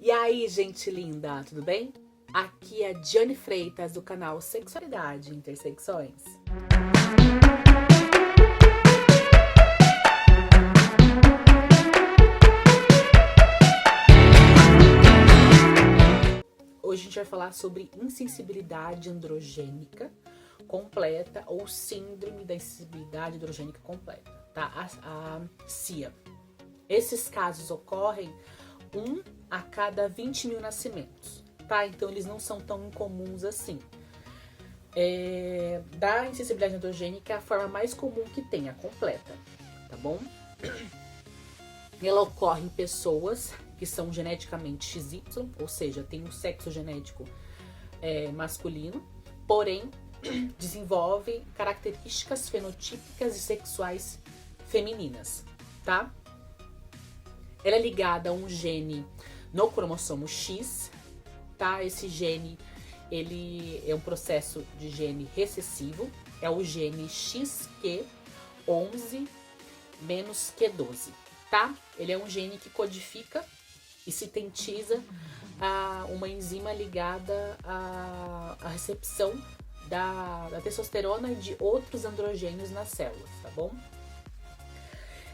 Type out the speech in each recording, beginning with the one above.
E aí, gente linda, tudo bem? Aqui é Diane Freitas, do canal Sexualidade e Intersecções. Hoje a gente vai falar sobre insensibilidade androgênica completa ou síndrome da insensibilidade androgênica completa, tá? A CIA. Esses casos ocorrem 1 a cada 20 mil nascimentos, tá? Então eles não são tão incomuns assim. Da insensibilidade androgênica é a forma mais comum que tem, a completa, tá bom? Ela ocorre em pessoas que são geneticamente XY, ou seja, tem um sexo genético masculino, porém desenvolvem características fenotípicas e sexuais femininas, tá? Ela é ligada a um gene no cromossomo X, tá? Esse gene, ele é um processo de gene recessivo, é o gene XQ11-Q12, tá? Ele é um gene que codifica e sintetiza uma enzima ligada à recepção da testosterona e de outros androgênios nas células, tá bom?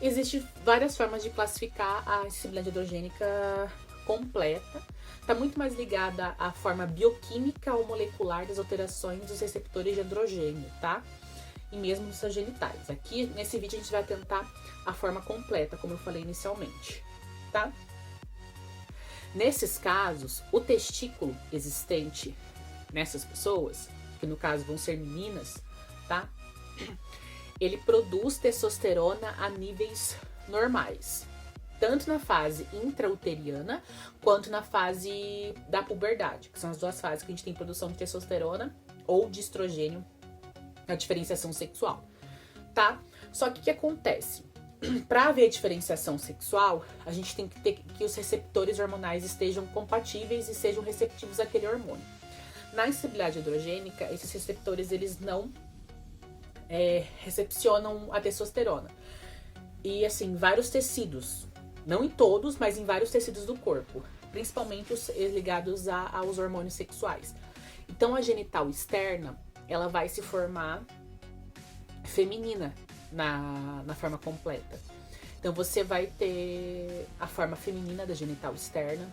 Existem várias formas de classificar a insensibilidade androgênica completa. Está muito mais ligada à forma bioquímica ou molecular das alterações dos receptores de androgênio, tá? E mesmo dos seus genitais. Aqui, nesse vídeo, a gente vai atentar à forma completa, como eu falei inicialmente, tá? Nesses casos, o testículo existente nessas pessoas, que no caso vão ser meninas, tá? Ele produz testosterona a níveis normais, tanto na fase intrauteriana quanto na fase da puberdade, que são as duas fases que a gente tem produção de testosterona ou de estrogênio na diferenciação sexual, tá? Só que o que acontece? Para haver diferenciação sexual, a gente tem que ter que os receptores hormonais estejam compatíveis e sejam receptivos àquele hormônio. Na insensibilidade androgênica, esses receptores eles não recepcionam a testosterona. E assim, vários tecidos, não em todos, mas em vários tecidos do corpo, principalmente os ligados aos hormônios sexuais. Então a genital externa, ela vai se formar feminina na forma completa. Então você vai ter a forma feminina da genital externa,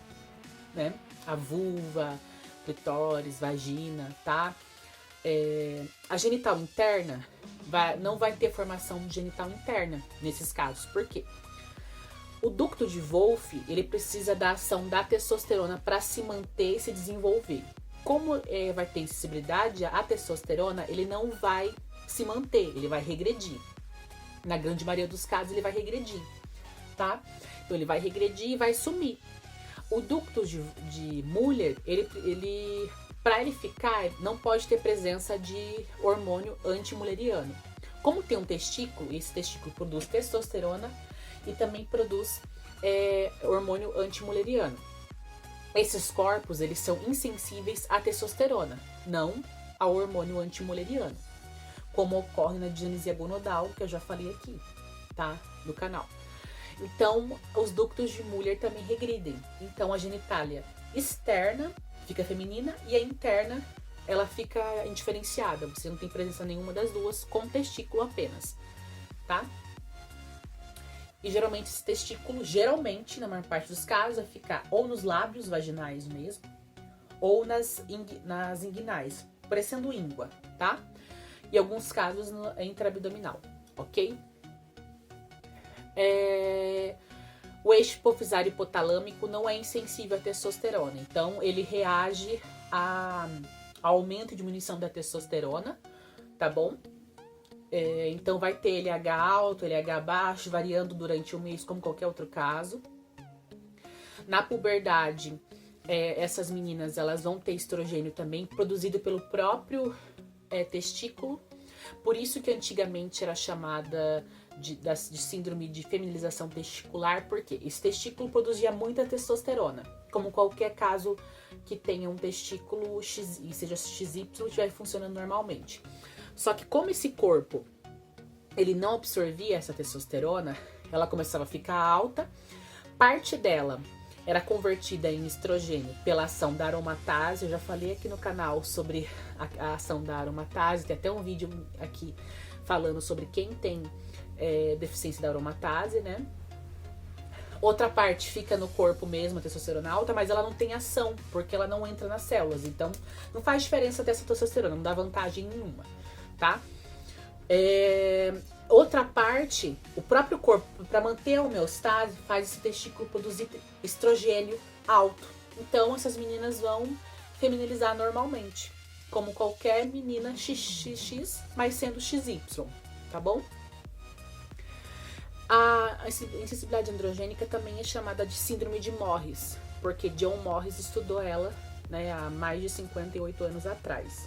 né? A vulva, clitóris, vagina, tá? A genital interna não vai ter formação de genital interna nesses casos. Por quê? O ducto de Wolff, ele precisa da ação da testosterona para se manter e se desenvolver. Como vai ter insensibilidade, a testosterona ele não vai se manter, ele vai regredir. Na grande maioria dos casos, ele vai regredir, tá? Então, ele vai regredir e vai sumir. O ducto de Muller, para ele ficar, não pode ter presença de hormônio antimulleriano. Como tem um testículo, esse testículo produz testosterona e também produz hormônio antimulleriano. Esses corpos, eles são insensíveis à testosterona, não ao hormônio antimulleriano, como ocorre na disgenesia gonadal, que eu já falei aqui, tá? No canal. Então, os ductos de Muller também regridem. Então, a genitália externa fica feminina e a interna ela fica indiferenciada. Você não tem presença nenhuma das duas, com testículo apenas, tá? E geralmente esse testículo, na maior parte dos casos, vai ficar ou nos lábios vaginais mesmo, ou nas inguinais, parecendo íngua, tá? E alguns casos no intraabdominal, ok? O eixo hipofisário hipotalâmico não é insensível à testosterona, então ele reage ao aumento e diminuição da testosterona, tá bom? Então vai ter LH alto, LH baixo, variando durante o mês, como qualquer outro caso. Na puberdade, essas meninas elas vão ter estrogênio também, produzido pelo próprio testículo. Por isso que antigamente era chamada de síndrome de feminilização testicular, porque esse testículo produzia muita testosterona, como qualquer caso que tenha um testículo X e seja XY estiver funcionando normalmente. Só que como esse corpo ele não absorvia essa testosterona, ela começava a ficar alta, parte dela era convertida em estrogênio pela ação da aromatase. Eu já falei aqui no canal sobre a ação da aromatase, tem até um vídeo aqui falando sobre quem tem deficiência da aromatase, né? Outra parte fica no corpo mesmo, a testosterona alta, mas ela não tem ação, porque ela não entra nas células. Então, não faz diferença dessa testosterona, não dá vantagem nenhuma, tá? Outra parte, o próprio corpo, para manter a homeostase, faz esse testículo produzir estrogênio alto. Então, essas meninas vão feminilizar normalmente, como qualquer menina XXX, mas sendo XY, tá bom? A insensibilidade androgênica também é chamada de síndrome de Morris, porque John Morris estudou ela, né, há mais de 58 anos atrás.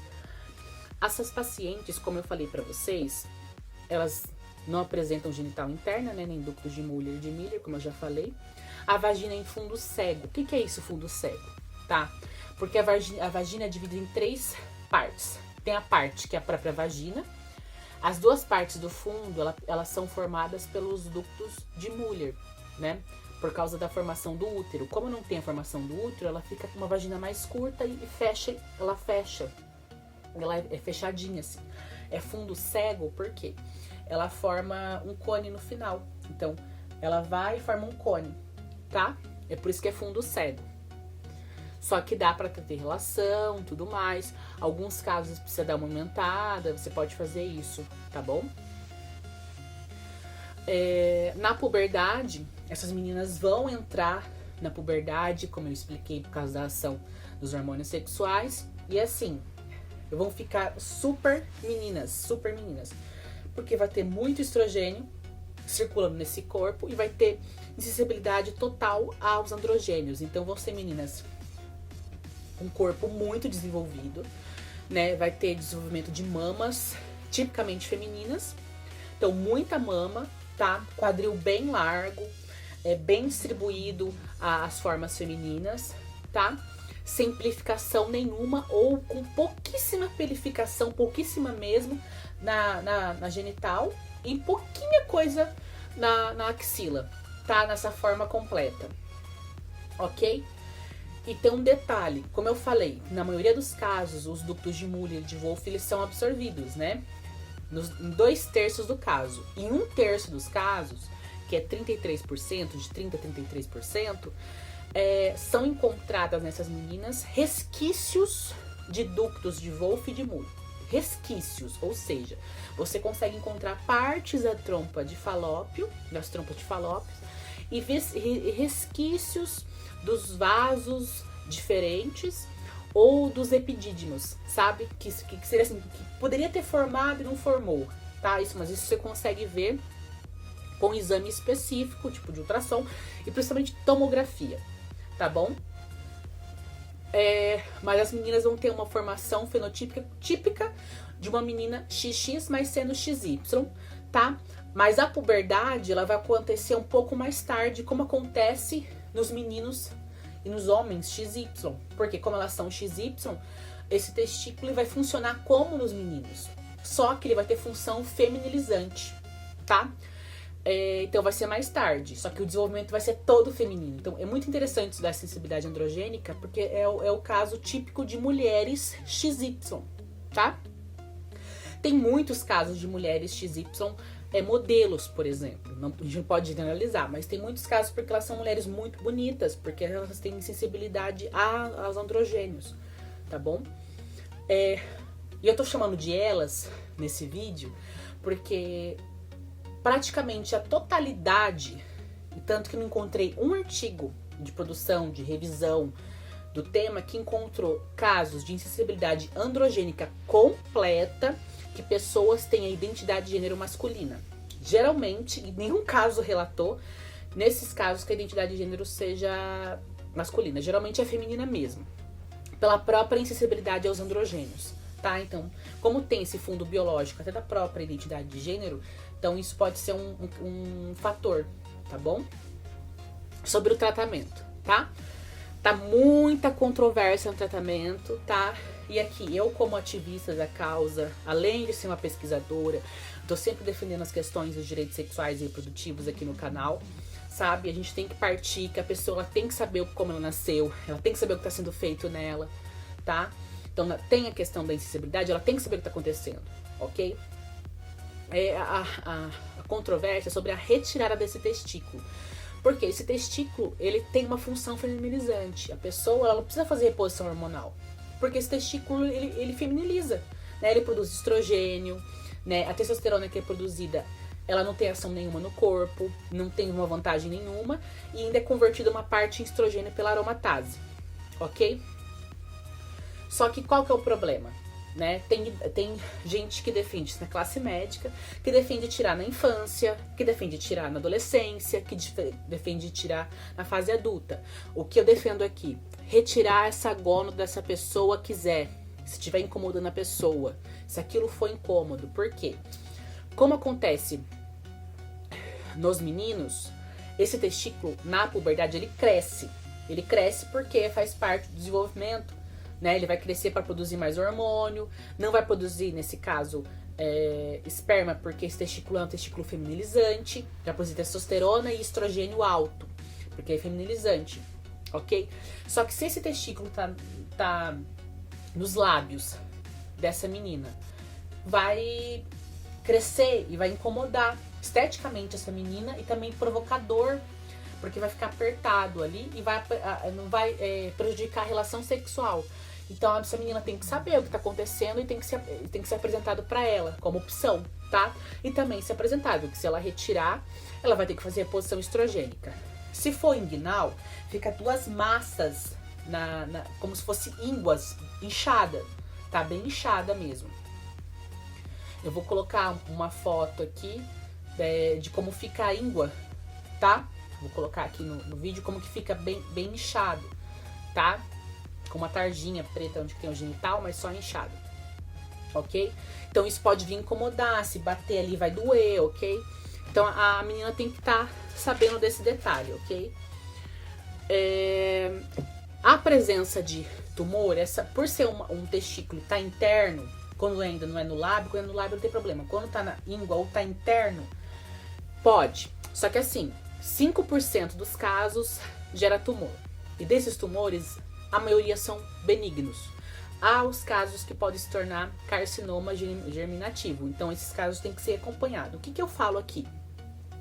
Essas pacientes, como eu falei para vocês, elas não apresentam genital interna, né, nem ductos de Muller e de Miller, como eu já falei. A vagina é em fundo cego. O que é isso, fundo cego? Tá? Porque a vagina é dividida em 3 partes. Tem a parte que é a própria vagina. As 2 partes do fundo, elas são formadas pelos ductos de Muller, né? Por causa da formação do útero. Como não tem a formação do útero, ela fica com uma vagina mais curta e fecha. Ela é fechadinha, assim. É fundo cego, por quê? Ela forma um cone no final. Então, ela vai e forma um cone, tá? É por isso que é fundo cego. Só que dá pra ter relação, tudo mais. Alguns casos precisa dar uma aumentada, você pode fazer isso, tá bom? Na puberdade, essas meninas vão entrar na puberdade, como eu expliquei, por causa da ação dos hormônios sexuais. E assim, vão ficar super meninas, porque vai ter muito estrogênio circulando nesse corpo e vai ter insensibilidade total aos androgênios. Então vão ser meninas com corpo muito desenvolvido, né? Vai ter desenvolvimento de mamas tipicamente femininas. Então muita mama, tá? Quadril bem largo, bem distribuído as formas femininas, tá? Sem pelificação nenhuma ou com pouquíssima pelificação, pouquíssima mesmo na genital e pouquinha coisa na axila, tá? Nessa forma completa, ok? E tem um detalhe, como eu falei, na maioria dos casos, os ductos de Muller e de Wolff, eles são absorvidos, né? Em 2/3 do caso. Em 1/3 dos casos, que é 33%, de 30% a 33%, são encontradas nessas meninas resquícios de ductos de Wolff e de Muller. Resquícios, ou seja, você consegue encontrar partes da trompa de falópio, das trompas de falópio, e resquícios dos vasos diferentes ou dos epidídimos, sabe? Que seria assim, que poderia ter formado e não formou, tá? Mas isso você consegue ver com exame específico, tipo de ultrassom e principalmente tomografia, tá bom? Mas as meninas vão ter uma formação fenotípica típica de uma menina XX, mas sendo XY, tá? Mas a puberdade, ela vai acontecer um pouco mais tarde, como acontece nos meninos e nos homens XY. Porque como elas são XY, esse testículo vai funcionar como nos meninos. Só que ele vai ter função feminilizante, tá? Então vai ser mais tarde, só que o desenvolvimento vai ser todo feminino. Então é muito interessante estudar a sensibilidade androgênica, porque é o caso típico de mulheres XY, tá? Tem muitos casos de mulheres XY, modelos, por exemplo. Não, a gente não pode generalizar, mas tem muitos casos porque elas são mulheres muito bonitas, porque elas têm sensibilidade aos androgênios, tá bom? E eu tô chamando de elas nesse vídeo, porque praticamente a totalidade, tanto que não encontrei um artigo de produção, de revisão do tema que encontrou casos de insensibilidade androgênica completa, que pessoas têm a identidade de gênero masculina. Geralmente, em nenhum caso relatou, nesses casos, que a identidade de gênero seja masculina. Geralmente é feminina mesmo, pela própria insensibilidade aos androgênios, tá? Então, como tem esse fundo biológico até da própria identidade de gênero, então isso pode ser um fator, tá bom? Sobre o tratamento, tá? Tá muita controvérsia no tratamento, tá? E aqui, eu como ativista da causa, além de ser uma pesquisadora, tô sempre defendendo as questões dos direitos sexuais e reprodutivos aqui no canal, sabe? A gente tem que partir que a pessoa ela tem que saber como ela nasceu, ela tem que saber o que está sendo feito nela, tá? Então tem a questão da insensibilidade, ela tem que saber o que está acontecendo, ok? A controvérsia sobre a retirada desse testículo. Porque esse testículo, ele tem uma função feminilizante. A pessoa, ela não precisa fazer reposição hormonal. Porque esse testículo, ele feminiliza, né? Ele produz estrogênio, né? A testosterona que é produzida, ela não tem ação nenhuma no corpo, não tem uma vantagem nenhuma, e ainda é convertida uma parte em estrogênio pela aromatase, ok? Só que qual que é o problema? Né? Tem gente que defende isso na classe médica, que defende tirar na infância, que defende tirar na adolescência, que defende tirar na fase adulta. O que eu defendo aqui? Retirar essa gônada se a pessoa quiser, se estiver incomodando a pessoa, se aquilo for incômodo. Por quê? Como acontece nos meninos, esse testículo na puberdade ele cresce. Ele cresce porque faz parte do desenvolvimento. Né, ele vai crescer para produzir mais hormônio, não vai produzir, nesse caso, esperma, porque esse testículo é um testículo feminilizante, vai produzir testosterona e estrogênio alto, porque é feminilizante, ok? Só que se esse testículo tá nos lábios dessa menina, vai crescer e vai incomodar esteticamente essa menina e também provocar dor, porque vai ficar apertado ali e não vai prejudicar a relação sexual. Então essa menina tem que saber o que está acontecendo e tem que ser apresentado para ela como opção, tá? E também ser apresentado, que se ela retirar, ela vai ter que fazer reposição estrogênica. Se for inguinal, fica duas massas, como se fosse ínguas, inchada, tá? Bem inchada mesmo. Eu vou colocar uma foto aqui de como fica a íngua, tá? Vou colocar aqui no vídeo como que fica bem inchado, tá? Com uma tarjinha preta onde tem o genital, mas só inchado, ok? Então isso pode vir incomodar, se bater ali vai doer, ok? Então a menina tem que estar sabendo desse detalhe, ok? A presença de tumor, por ser um testículo tá interno, quando ainda não é no lábio, quando é no lábio não tem problema. Quando tá na íngua ou tá interno, pode. Só que assim, 5% dos casos gera tumor. E desses tumores, a maioria são benignos. Há os casos que podem se tornar carcinoma germinativo. Então, esses casos têm que ser acompanhados. O que eu falo aqui?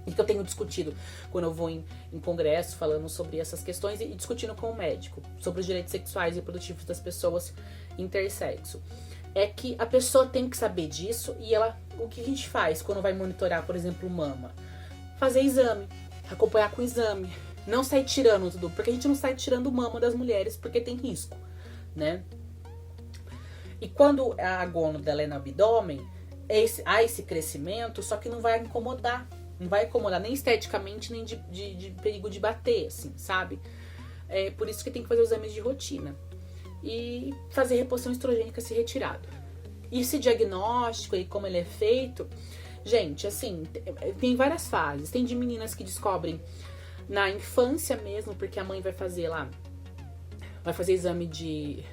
O que eu tenho discutido quando eu vou em congresso falando sobre essas questões e discutindo com o médico sobre os direitos sexuais e reprodutivos das pessoas intersexo. É que a pessoa tem que saber disso e o que a gente faz quando vai monitorar, por exemplo, mama? Fazer exame, acompanhar com exame. Não sair tirando tudo, porque a gente não sai tirando mama das mulheres porque tem risco, né? E quando a gônada dela é no abdômen, há esse crescimento, só que não vai incomodar. Não vai incomodar nem esteticamente, nem de perigo de bater, assim, sabe? É por isso que tem que fazer os exames de rotina. E fazer reposição estrogênica se retirado. E esse diagnóstico e como ele é feito, gente, assim, tem várias fases. Tem de meninas que descobrem na infância mesmo, porque a mãe vai fazer exame de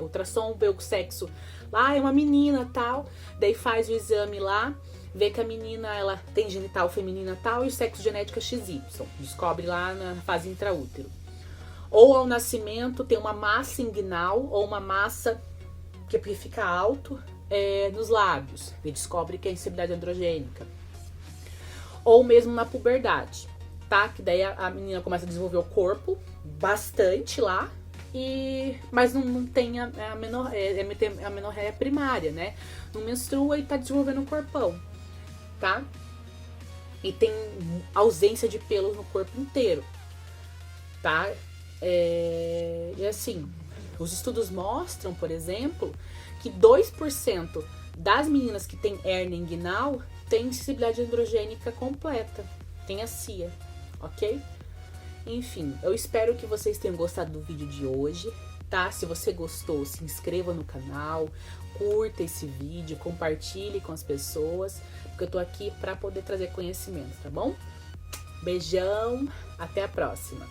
ultrassom, vê o sexo lá, é uma menina tal, daí faz o exame lá, vê que a menina ela tem genital feminina tal e o sexo genética XY, descobre lá na fase intraútero. Ou ao nascimento tem uma massa inguinal ou uma massa que fica alto nos lábios, e descobre que é insensibilidade androgênica. Ou mesmo na puberdade. Tá? Que daí a menina começa a desenvolver o corpo bastante lá, mas não tem a menorreia primária, né? Não menstrua e tá desenvolvendo um corpão, tá? E tem ausência de pelos no corpo inteiro, tá? E assim, os estudos mostram, por exemplo, que 2% das meninas que têm hérnia inguinal têm sensibilidade androgênica completa, tem a CIA. Ok? Enfim, eu espero que vocês tenham gostado do vídeo de hoje, tá? Se você gostou, se inscreva no canal, curta esse vídeo, compartilhe com as pessoas, porque eu tô aqui pra poder trazer conhecimento, tá bom? Beijão, até a próxima!